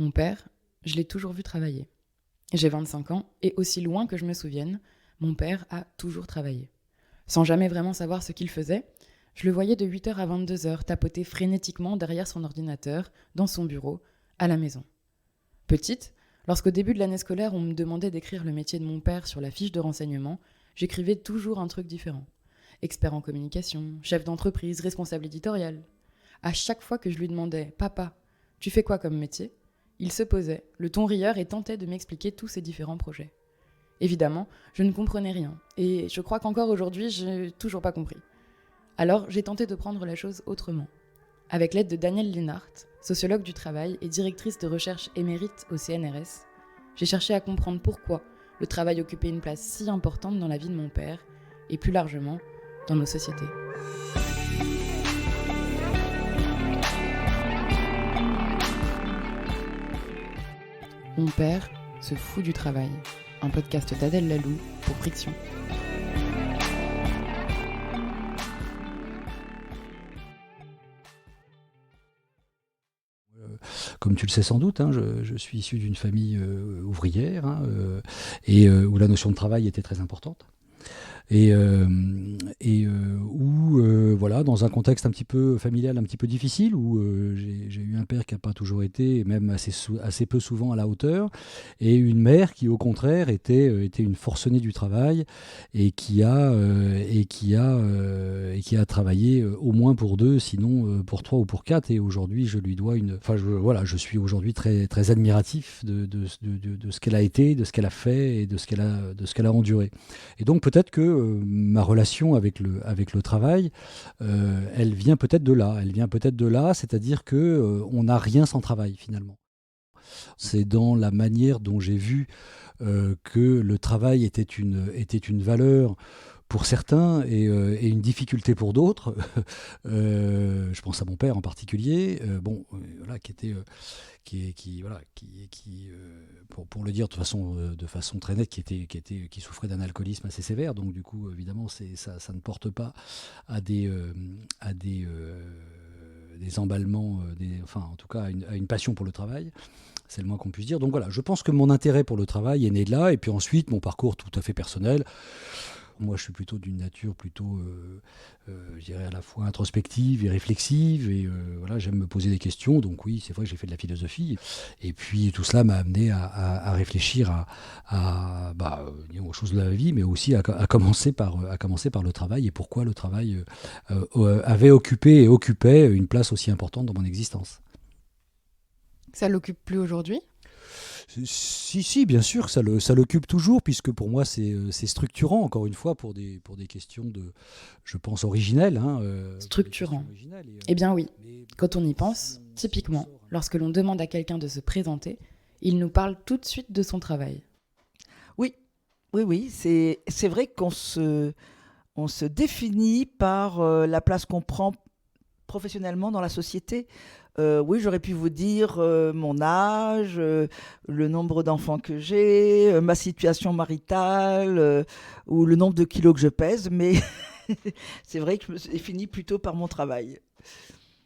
Mon père, je l'ai toujours vu travailler. J'ai 25 ans et aussi loin que je me souvienne, mon père a toujours travaillé. Sans jamais vraiment savoir ce qu'il faisait, je le voyais de 8h à 22h tapoter frénétiquement derrière son ordinateur, dans son bureau, à la maison. Petite, lorsqu'au début de l'année scolaire on me demandait d'écrire le métier de mon père sur la fiche de renseignement, j'écrivais toujours un truc différent. Expert en communication, chef d'entreprise, responsable éditorial. À chaque fois que je lui demandais « Papa, tu fais quoi comme métier ?», il se posait, le ton rieur, et tentait de m'expliquer tous ses différents projets. Évidemment, je ne comprenais rien, et je crois qu'encore aujourd'hui, je n'ai toujours pas compris. Alors, j'ai tenté de prendre la chose autrement. Avec l'aide de Danielle Linhart, sociologue du travail et directrice de recherche émérite au CNRS, j'ai cherché à comprendre pourquoi le travail occupait une place si importante dans la vie de mon père, et plus largement, dans nos sociétés. Mon père se fout du travail. Un podcast d'Adèle Lalou pour Friction. Comme tu le sais sans doute, je suis issu d'une famille ouvrière et où la notion de travail était très importante. Et où, voilà, dans un contexte un petit peu familial, un petit peu difficile, où j'ai eu un père qui n'a pas toujours été, même assez peu souvent, à la hauteur, et une mère qui, au contraire, était une forcenée du travail et qui a travaillé au moins pour 2, sinon pour 3 ou pour 4. Et aujourd'hui, je lui dois je suis aujourd'hui très, très admiratif de ce qu'elle a été, de ce qu'elle a fait et de ce qu'elle a enduré. Et donc peut-être que ma relation avec le travail, elle vient peut-être de là. C'est-à-dire que on n'a rien sans travail finalement. C'est dans la manière dont j'ai vu que le travail était une valeur pour certains et une difficulté pour d'autres. Je pense à mon père en particulier, voilà, pour le dire de façon très nette, qui souffrait d'un alcoolisme assez sévère. Donc du coup, évidemment, ça ne porte pas à des emballements, en tout cas à une passion pour le travail. C'est le moins qu'on puisse dire. Donc voilà, je pense que mon intérêt pour le travail est né de là. Et puis ensuite, mon parcours tout à fait personnel. Moi, je suis plutôt d'une nature je dirais à la fois introspective et réflexive. Et voilà, j'aime me poser des questions. Donc oui, c'est vrai que j'ai fait de la philosophie. Et puis tout cela m'a amené à réfléchir aux choses de la vie, mais aussi à commencer par le travail et pourquoi le travail avait occupé et occupait une place aussi importante dans mon existence. Ça l'occupe plus aujourd'hui ? Si, bien sûr, ça l'occupe toujours, puisque pour moi, c'est structurant, encore une fois, pour des questions je pense, originelles. Structurant. Eh bien oui, quand on y pense, typiquement, lorsque l'on demande à quelqu'un de se présenter, il nous parle tout de suite de son travail. Oui, c'est vrai qu'on se définit par la place qu'on prend professionnellement dans la société. Oui, j'aurais pu vous dire mon âge, le nombre d'enfants que j'ai, ma situation maritale ou le nombre de kilos que je pèse, mais c'est vrai que je me suis définie plutôt par mon travail.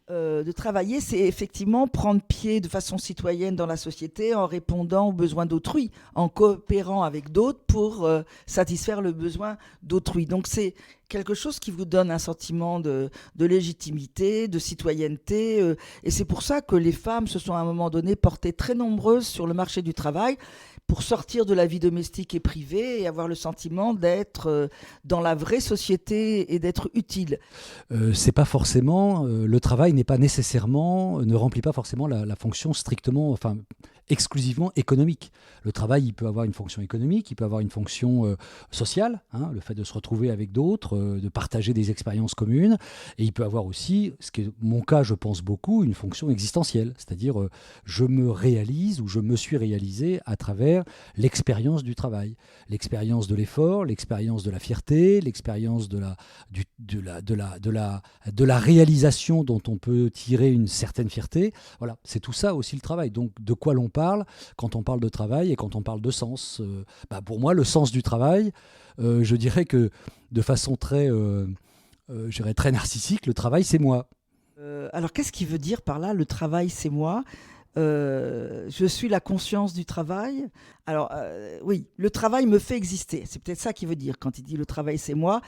De travailler, c'est effectivement prendre pied de façon citoyenne dans la société en répondant aux besoins d'autrui, en coopérant avec d'autres pour satisfaire le besoin d'autrui. Donc c'est quelque chose qui vous donne un sentiment de légitimité, de citoyenneté. Et c'est pour ça que les femmes se sont à un moment donné portées très nombreuses sur le marché du travail pour sortir de la vie domestique et privée et avoir le sentiment d'être dans la vraie société et d'être utile. C'est pas forcément, le travail ne remplit pas forcément la fonction strictement, exclusivement économique. Le travail, il peut avoir une fonction économique, il peut avoir une fonction sociale, le fait de se retrouver avec d'autres, de partager des expériences communes, et il peut avoir aussi, ce qui est mon cas, je pense beaucoup, une fonction existentielle, c'est-à-dire je me réalise ou je me suis réalisé à travers l'expérience du travail, l'expérience de l'effort, l'expérience de la fierté, l'expérience de la réalisation dont on peut tirer une certaine fierté. Voilà, c'est tout ça aussi le travail. Donc de quoi l'on parle quand on parle de travail et quand on parle de sens. Pour moi, le sens du travail, je dirais que de façon très narcissique, le travail, c'est moi. Alors, qu'est-ce qui veut dire par là, le travail, c'est moi ? Je suis la conscience du travail. Alors, oui, le travail me fait exister. C'est peut-être ça qu'il veut dire quand il dit le travail, c'est moi.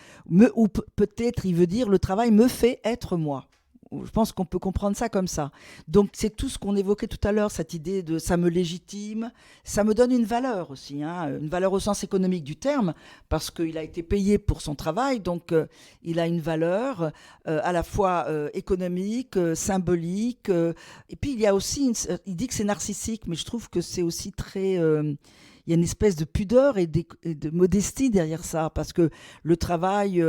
Ou peut-être il veut dire le travail me fait être moi. Je pense qu'on peut comprendre ça comme ça. Donc, c'est tout ce qu'on évoquait tout à l'heure, cette idée de ça me légitime, ça me donne une valeur aussi, hein, une valeur au sens économique du terme, parce qu'il a été payé pour son travail, donc il a une valeur à la fois économique, symbolique, et puis il y a aussi, il dit que c'est narcissique, mais je trouve que c'est aussi très... il y a une espèce de pudeur et de modestie derrière ça, parce que le travail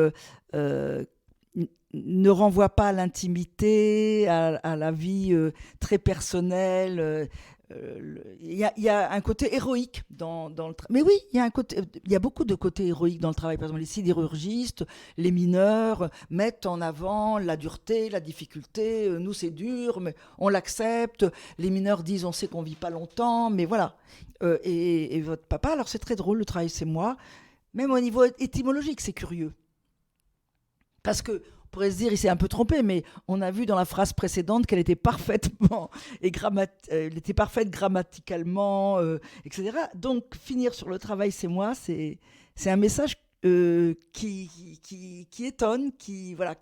ne renvoie pas à l'intimité, à la vie très personnelle. Il y a un côté héroïque dans le travail. Mais oui, il y a beaucoup de côtés héroïques dans le travail. Par exemple, les sidérurgistes, les mineurs mettent en avant la dureté, la difficulté. Nous, c'est dur, mais on l'accepte. Les mineurs disent, on sait qu'on vit pas longtemps, mais voilà. Et votre papa, alors c'est très drôle, le travail, c'est moi. Même au niveau étymologique, c'est curieux. Parce que on pourrait se dire, il s'est un peu trompé, mais on a vu dans la phrase précédente qu'elle était parfaitement elle était parfaite grammaticalement, etc. Donc, finir sur le travail, c'est moi, c'est un message qui étonne, voilà,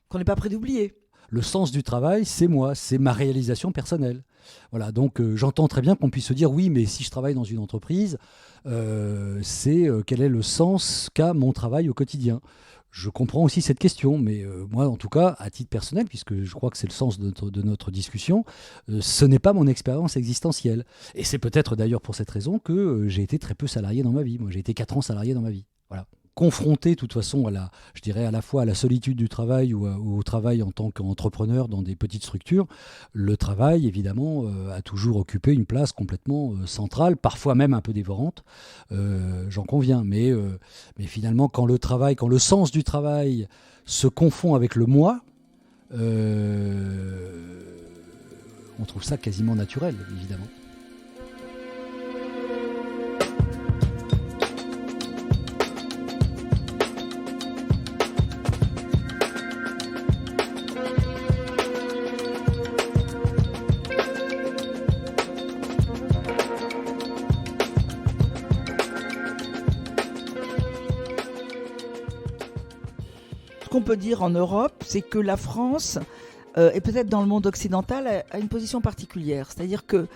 qu'on n'est pas prêt d'oublier. Le sens du travail, c'est moi, c'est ma réalisation personnelle. Voilà, donc j'entends très bien qu'on puisse se dire oui, mais si je travaille dans une entreprise, c'est quel est le sens qu'a mon travail au quotidien. Je comprends aussi cette question, mais moi, en tout cas, à titre personnel, puisque je crois que c'est le sens de notre discussion, ce n'est pas mon expérience existentielle. Et c'est peut-être d'ailleurs pour cette raison que j'ai été très peu salarié dans ma vie. Moi, j'ai été 4 ans salarié dans ma vie. Voilà. Confronté, de toute façon, je dirais à la fois à la solitude du travail ou au travail en tant qu'entrepreneur dans des petites structures, le travail, évidemment, a toujours occupé une place complètement centrale, parfois même un peu dévorante, j'en conviens. Mais finalement, quand le sens du travail se confond avec le moi, on trouve ça quasiment naturel, évidemment. Ce qu'on peut dire en Europe, c'est que la France, et peut-être dans le monde occidental, a une position particulière. C'est-à-dire que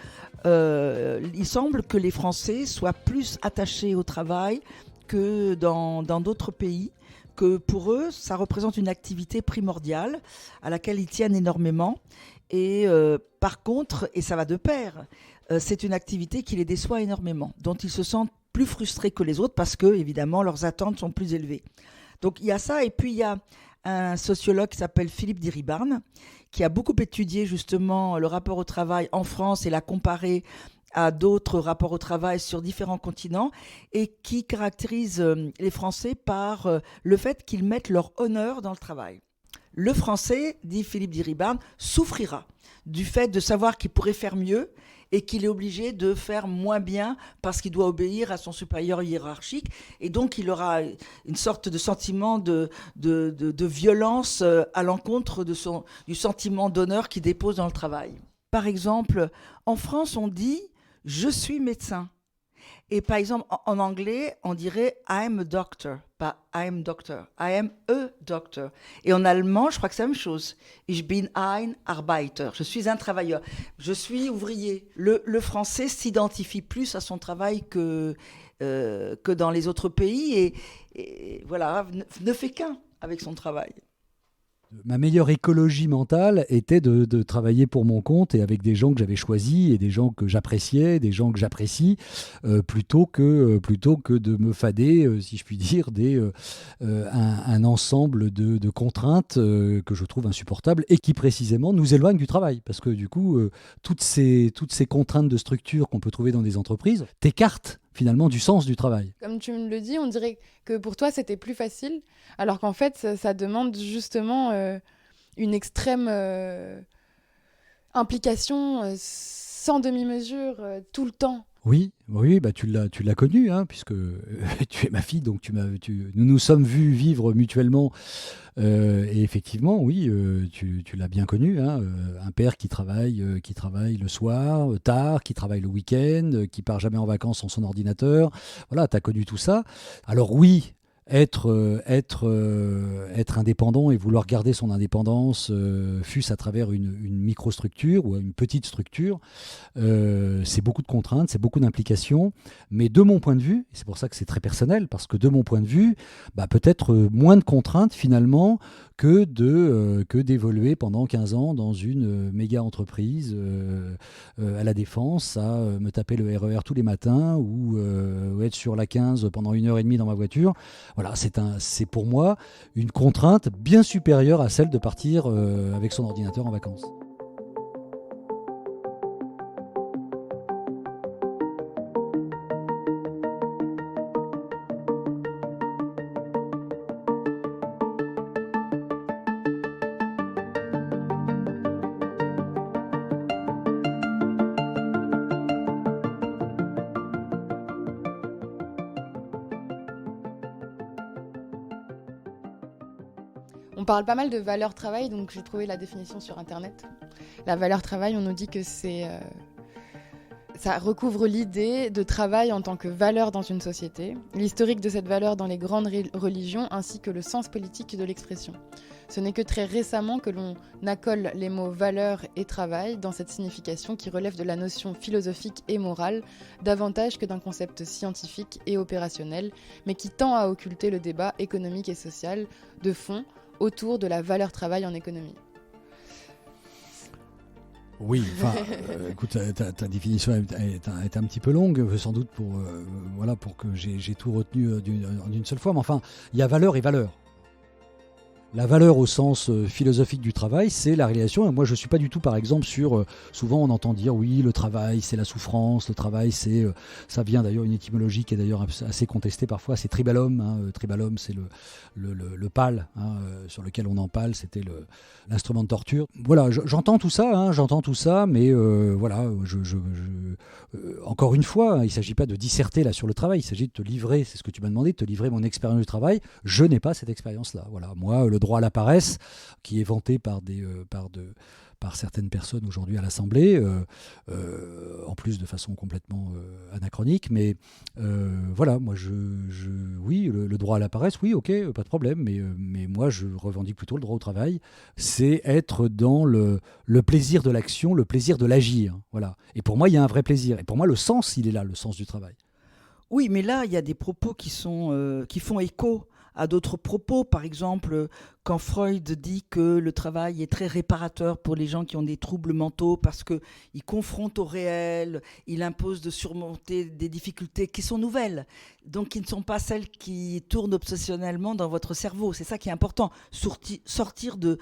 il semble que les Français soient plus attachés au travail que dans d'autres pays, que pour eux, ça représente une activité primordiale à laquelle ils tiennent énormément. Et par contre, et ça va de pair, c'est une activité qui les déçoit énormément, dont ils se sentent plus frustrés que les autres parce que, évidemment, leurs attentes sont plus élevées. Donc il y a ça, et puis il y a un sociologue qui s'appelle Philippe Diribarne, qui a beaucoup étudié justement le rapport au travail en France et l'a comparé à d'autres rapports au travail sur différents continents, et qui caractérise les Français par le fait qu'ils mettent leur honneur dans le travail. Le Français, dit Philippe Diribarne, souffrira du fait de savoir qu'il pourrait faire mieux et qu'il est obligé de faire moins bien parce qu'il doit obéir à son supérieur hiérarchique. Et donc, il aura une sorte de sentiment de violence à l'encontre du sentiment d'honneur qu'il dépose dans le travail. Par exemple, en France, on dit « je suis médecin ». Et par exemple, en anglais, on dirait « I'm a doctor », pas « I'm doctor », « I am a doctor ». Et en allemand, je crois que c'est la même chose. « Ich bin ein Arbeiter », je suis un travailleur, je suis ouvrier. Le français s'identifie plus à son travail que dans les autres pays et voilà, ne fait qu'un avec son travail. Ma meilleure écologie mentale était de travailler pour mon compte et avec des gens que j'avais choisis et des gens que j'appréciais, des gens que j'apprécie, plutôt que de me fader, si je puis dire, un ensemble de contraintes que je trouve insupportables et qui précisément nous éloignent du travail. Parce que du coup, toutes ces contraintes de structure qu'on peut trouver dans des entreprises t'écartent finalement du sens du travail. Comme tu me le dis, on dirait que pour toi c'était plus facile, alors qu'en fait ça demande justement une extrême implication sans demi-mesure, tout le temps. Oui, oui, bah tu l'as connu, hein, puisque tu es ma fille, donc nous nous sommes vus vivre mutuellement. Et effectivement, oui, tu l'as bien connu, hein, un père qui travaille le soir, tard, qui travaille le week-end, qui part jamais en vacances sans son ordinateur. Voilà, tu as connu tout ça. Alors oui, être indépendant et vouloir garder son indépendance, fût-ce à travers une microstructure ou une petite structure, c'est beaucoup de contraintes, c'est beaucoup d'implications. Mais de mon point de vue, et c'est pour ça que c'est très personnel, parce que de mon point de vue, bah, peut-être moins de contraintes finalement que d'évoluer pendant 15 ans dans une méga entreprise à la Défense, à me taper le RER tous les matins ou être sur la 15 pendant 1 heure et demie dans ma voiture. Voilà, c'est pour moi une contrainte bien supérieure à celle de partir avec son ordinateur en vacances. On parle pas mal de valeur travail, donc j'ai trouvé la définition sur Internet. La valeur travail, on nous dit que ça recouvre l'idée de travail en tant que valeur dans une société, l'historique de cette valeur dans les grandes religions, ainsi que le sens politique de l'expression. Ce n'est que très récemment que l'on accole les mots valeur et travail dans cette signification qui relève de la notion philosophique et morale, davantage que d'un concept scientifique et opérationnel, mais qui tend à occulter le débat économique et social de fond autour de la valeur travail en économie. Oui, enfin, écoute, ta définition est un petit peu longue, sans doute pour que j'ai tout retenu d'une seule fois. Mais enfin, il y a valeur et valeur. La valeur au sens philosophique du travail, c'est la réalisation. Et moi, je ne suis pas du tout, par exemple, sur... souvent, on entend dire, oui, le travail, c'est la souffrance. Le travail, c'est... ça vient d'ailleurs une étymologie qui est d'ailleurs assez contestée parfois. C'est tribalum. Hein, tribalum, c'est le pal, hein, sur lequel on empale. C'était l'instrument de torture. Voilà, j'entends tout ça, mais voilà, encore une fois, il ne s'agit pas de disserter là sur le travail. Il s'agit de te livrer, c'est ce que tu m'as demandé, de te livrer mon expérience du travail. Je n'ai pas cette expérience-là. Voilà, moi, le droit à la paresse, qui est vanté par certaines personnes aujourd'hui à l'Assemblée, en plus de façon complètement anachronique. Mais voilà, moi, oui, le droit à la paresse, oui, ok, pas de problème. Mais moi, je revendique plutôt le droit au travail. C'est être dans le plaisir de l'action, le plaisir de l'agir. Voilà. Et pour moi, il y a un vrai plaisir. Et pour moi, le sens, il est là, le sens du travail. Oui, mais là, il y a des propos qui font écho à d'autres propos. Par exemple, quand Freud dit que le travail est très réparateur pour les gens qui ont des troubles mentaux parce qu'il confronte au réel, il impose de surmonter des difficultés qui sont nouvelles, donc qui ne sont pas celles qui tournent obsessionnellement dans votre cerveau. C'est ça qui est important, sortir de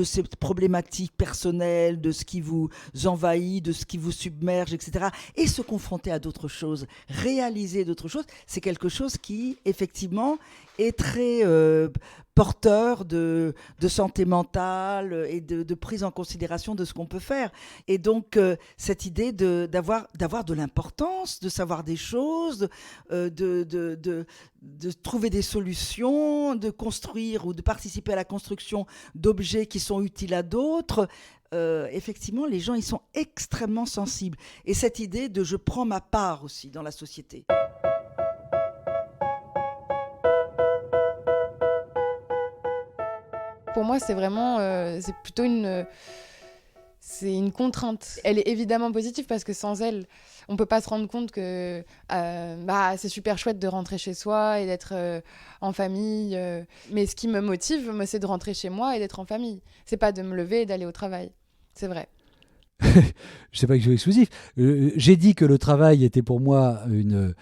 ces problématiques personnelles, de ce qui vous envahit, de ce qui vous submerge, etc. Et se confronter à d'autres choses, réaliser d'autres choses, c'est quelque chose qui, effectivement, est très porteur de santé mentale et de prise en considération de ce qu'on peut faire. Et donc, cette idée d'avoir de l'importance, de savoir des choses, de trouver des solutions, de construire ou de participer à la construction d'objets qui sont utiles à d'autres, effectivement, les gens, ils sont extrêmement sensibles. Et cette idée de « je prends ma part aussi dans la société ». Pour moi, c'est vraiment, c'est plutôt c'est une contrainte. Elle est évidemment positive parce que sans elle, on peut pas se rendre compte que c'est super chouette de rentrer chez soi et d'être en famille. Mais ce qui me motive, c'est de rentrer chez moi et d'être en famille. C'est pas de me lever et d'aller au travail. C'est vrai. Je sais pas que je suis exclusif. J'ai dit que le travail était pour moi une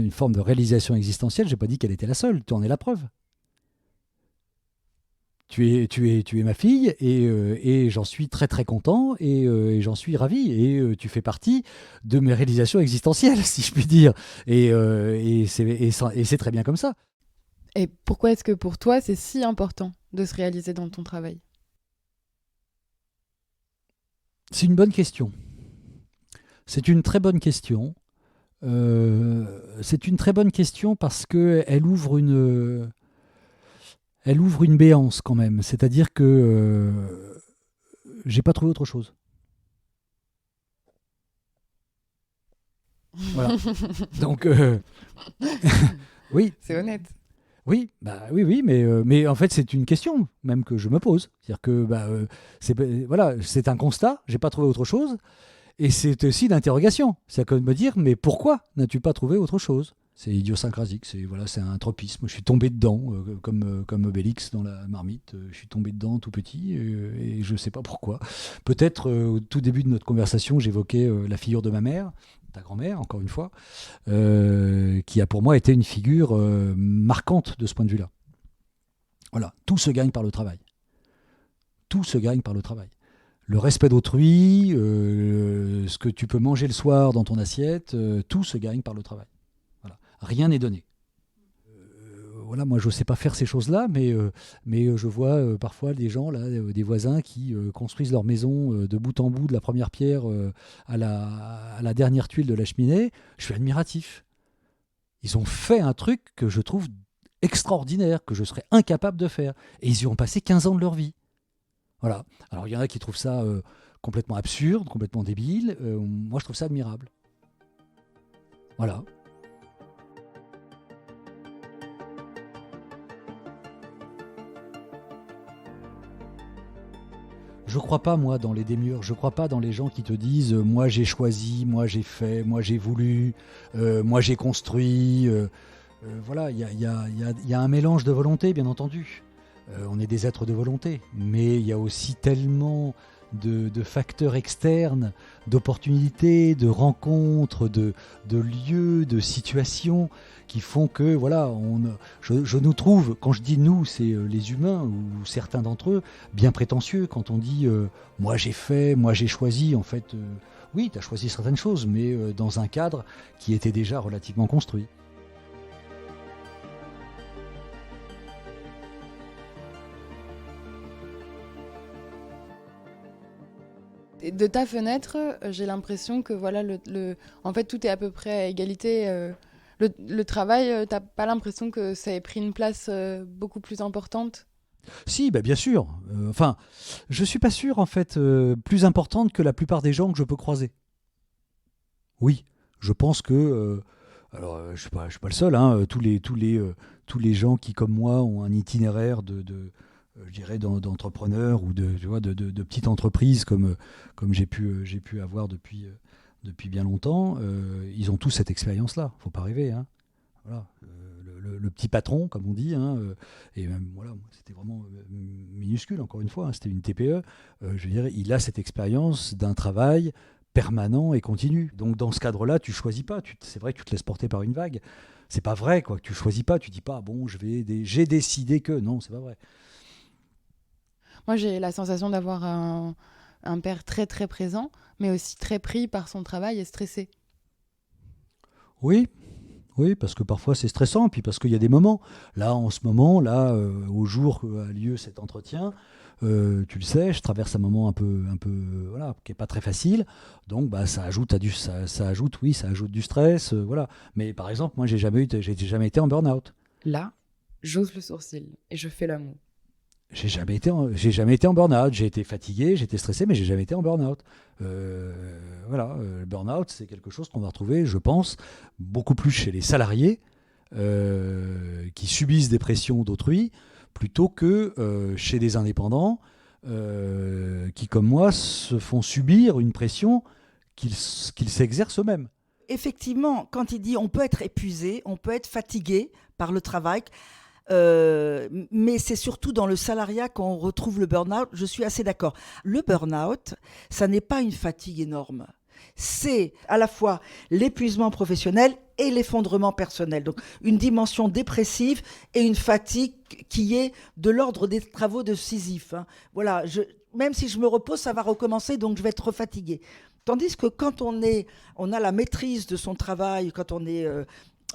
forme de réalisation existentielle. J'ai pas dit qu'elle était la seule. Tu en es la preuve. Tu es ma fille et j'en suis très très content et j'en suis ravi et tu fais partie de mes réalisations existentielles, si je puis dire, et c'est très bien comme ça. Et pourquoi est-ce que pour toi c'est si important de se réaliser dans ton travail ? C'est une bonne question. C'est une très bonne question. C'est une très bonne question parce qu'elle ouvre elle ouvre une béance quand même. C'est-à-dire que j'ai pas trouvé autre chose. Voilà. Donc, oui. C'est honnête. Oui, oui, mais en fait, c'est une question même que je me pose. C'est-à-dire que voilà, c'est un constat, j'ai pas trouvé autre chose, et c'est aussi l'interrogation. C'est comme me dire, mais pourquoi n'as-tu pas trouvé autre chose? C'est idiosyncrasique, c'est un tropisme. Je suis tombé dedans, comme Obélix dans la marmite. Je suis tombé dedans tout petit, et je sais pas pourquoi. Peut-être au tout début de notre conversation, j'évoquais la figure de ma mère, ta grand-mère, encore une fois, qui a pour moi été une figure marquante de ce point de vue-là. Voilà, tout se gagne par le travail. Tout se gagne par le travail. Le respect d'autrui, ce que tu peux manger le soir dans ton assiette, tout se gagne par le travail. Voilà. Rien n'est donné. Voilà, moi je ne sais pas faire ces choses-là, mais je vois parfois des gens, là, des voisins qui construisent leur maison de bout en bout, de la première pierre à la dernière tuile de la cheminée. Je suis admiratif. Ils ont fait un truc que je trouve extraordinaire, que je serais incapable de faire. Et ils y ont passé 15 ans de leur vie. Voilà. Alors il y en a qui trouvent ça complètement absurde, complètement débile. Moi je trouve ça admirable. Voilà. Je crois pas, moi, dans les démiurges. Je crois pas dans les gens qui te disent moi j'ai choisi, moi j'ai fait, moi j'ai voulu, moi j'ai construit. Voilà, il y a un mélange de volonté, bien entendu. On est des êtres de volonté, mais il y a aussi tellement de facteurs externes, d'opportunités, de rencontres, de lieux, de situations qui font que, voilà, je nous trouve, quand je dis nous, c'est les humains ou certains d'entre eux, bien prétentieux quand on dit moi j'ai fait, moi j'ai choisi. En fait, oui, tu as choisi certaines choses, mais dans un cadre qui était déjà relativement construit. De ta fenêtre, j'ai l'impression que voilà, en fait, tout est à peu près à égalité. Le travail, t'as pas l'impression que ça ait pris une place beaucoup plus importante? Si, bien sûr. Enfin, je suis pas sûr, en fait, plus importante que la plupart des gens que je peux croiser. Oui, je pense que... alors, je suis pas le seul, hein, tous les gens qui, comme moi, ont un itinéraire je dirais, d'entrepreneurs ou de petites entreprises comme j'ai pu avoir depuis bien longtemps, ils ont tous cette expérience-là. Faut pas rêver, hein. Voilà, le petit patron, comme on dit, hein, et même voilà, c'était vraiment minuscule, encore une fois, hein, c'était une TPE. Je veux dire, il a cette expérience d'un travail permanent et continu. Donc dans ce cadre-là, tu choisis pas. C'est vrai que tu te laisses porter par une vague. C'est pas vrai, quoi. Tu choisis pas. Tu dis pas bon, j'ai décidé que non, c'est pas vrai. Moi, j'ai la sensation d'avoir un père très très présent, mais aussi très pris par son travail et stressé. Oui. Oui, parce que parfois c'est stressant, puis parce qu'il y a des moments. Là, en ce moment, là, au jour où a lieu cet entretien, tu le sais, je traverse un moment un peu, voilà, qui est pas très facile. Donc, ça ajoute ça ajoute du stress, voilà. Mais par exemple, moi, j'ai jamais été en burn-out. Là, j'ose le sourcil et je fais l'amour. J'ai jamais été en burn-out. J'ai été fatigué, j'ai été stressé, mais j'ai jamais été en burn-out. Voilà, le burn-out, c'est quelque chose qu'on va retrouver, je pense, beaucoup plus chez les salariés qui subissent des pressions d'autrui, plutôt que chez des indépendants qui, comme moi, se font subir une pression qu'ils s'exercent eux-mêmes. Effectivement, quand il dit on peut être épuisé, on peut être fatigué par le travail, mais c'est surtout dans le salariat qu'on retrouve le burn-out. Je suis assez d'accord. Le burn-out, ça n'est pas une fatigue énorme. C'est à la fois l'épuisement professionnel et l'effondrement personnel. Donc une dimension dépressive et une fatigue qui est de l'ordre des travaux de Sisyphe. Hein. Voilà, même si je me repose, ça va recommencer, donc je vais être fatigué. Tandis que quand on a la maîtrise de son travail, quand on est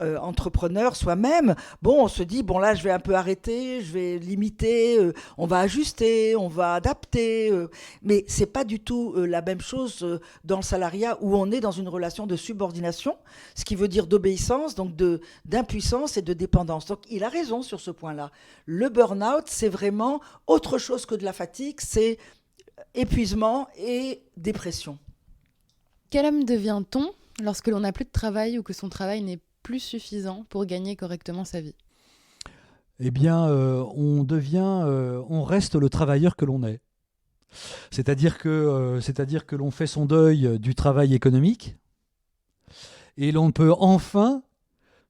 entrepreneur soi-même, bon, on se dit, bon là, je vais un peu arrêter, je vais limiter, on va ajuster, on va adapter. Mais c'est pas du tout la même chose dans le salariat où on est dans une relation de subordination, ce qui veut dire d'obéissance, donc d'impuissance et de dépendance. Donc il a raison sur ce point-là. Le burn-out, c'est vraiment autre chose que de la fatigue, c'est épuisement et dépression. Quel homme devient-on lorsque l'on n'a plus de travail ou que son travail n'est plus suffisant pour gagner correctement sa vie? Eh bien, on reste le travailleur que l'on est. C'est-à-dire que l'on fait son deuil du travail économique et l'on peut enfin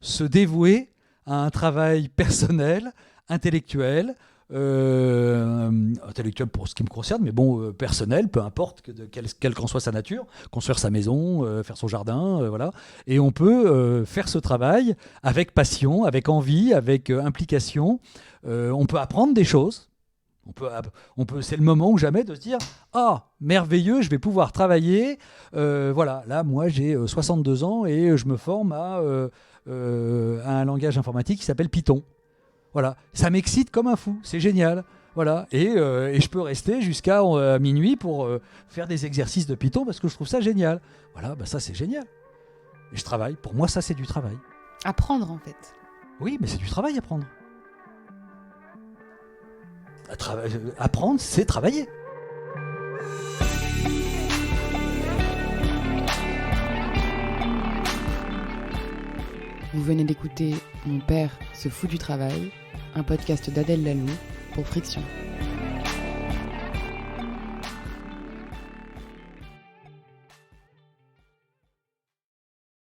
se dévouer à un travail personnel, intellectuel, intellectuel pour ce qui me concerne, mais bon, personnel, peu importe, quelle qu'en soit sa nature, construire sa maison, faire son jardin, voilà. Et on peut faire ce travail avec passion, avec envie, avec implication. On peut apprendre des choses. C'est le moment ou jamais de se dire « Ah, merveilleux, je vais pouvoir travailler. Voilà, là, moi, j'ai 62 ans et je me forme à un langage informatique qui s'appelle Python. Voilà, ça m'excite comme un fou, c'est génial. Voilà, et je peux rester jusqu'à minuit pour faire des exercices de Python parce que je trouve ça génial. Voilà, bah ça c'est génial. Et je travaille. Pour moi, ça c'est du travail. Apprendre en fait. Oui, mais c'est du travail apprendre. Apprendre, c'est travailler. Vous venez d'écouter Mon père se fout du travail, un podcast d'Adèle Laloux pour Friction.